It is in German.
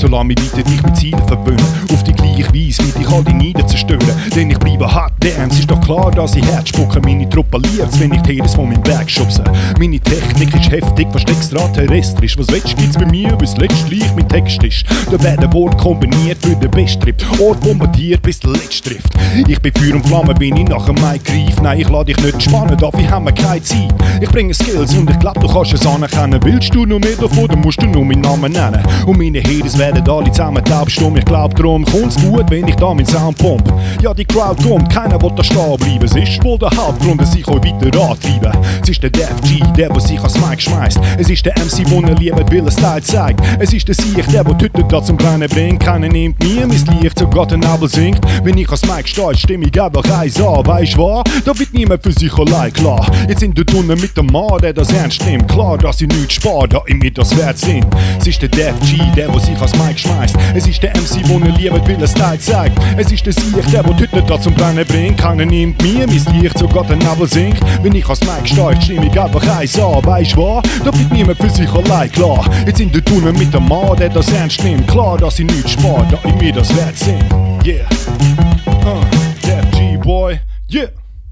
solange mich weiter dich mit Zielen verwöhnt. Auf die gleiche Weise wie dich alle niederzerstören. Denn ich bleibe hart, damn, es ist doch klar, dass ich Herz spucke. Meine Truppe liebt's, wenn ich die Heeres von meinem Berg schubse. Meine Technik ist heftig, fast extraterrestrisch. Was willst du, gibt's bei mir, bis letztlich mein Text ist. Da werden Worte kombiniert für den Besttrip. Ort bombardiert, bis der letzte trifft. Ich bin Feuer und Flamme, wenn ich nach dem Mic greif. Nein, ich lass dich nicht spannen, dafür haben wir keine Zeit. Ich bringe Skills und ich glaub, du kannst es anerkennen. Willst du noch mehr davon, dann musst du nur meinen Namen nennen. Und meine Heeres werden alle zusammen taubstumm. Ich glaub, darum kommt's gut, wenn ich da meinen Sound pump. Ja, die Crowd kommt, keiner will da stehen bleiben. Es ist wohl der Hauptgrund, dass ich euch weiter antreibe. Es ist der Def G, der sich ans Mic schmeißt. Es ist der MC, der er liebt, weil er Style zeigt. Es ist der Sieg, der die Tüte da zum Brennen bringt. Keiner nimmt mir mein Licht, sogar der Nabel singt. Wenn ich ans Mic stehe, stimme ich einfach eins an. Weisst was? Da wird niemand für sich allein klar. Jetzt sind wir unten mit dem Mann, der das ernst nimmt. Klar, dass ich nichts spare, da ich mir das wert sind. Es ist der Def G, der sich ans Mic schmeißt. Es ist der MC, der er liebt, weil er Style zeigt. Es ist der Sieg, der die Tüte da zum Brennen bringt. Keiner nimmt mir mein Licht, sogar der Nabel singt. Wenn ich ans Mic stehe, stimme ich einfach eins an. Weisst was? Da wird niemand für sich allein klar. Jetzt sind wir unten mit dem Mann, der das ernst nimmt. Klar, dass ich nichts spare, da ich mir das wert sind. Yeah, Def G, boy, yeah.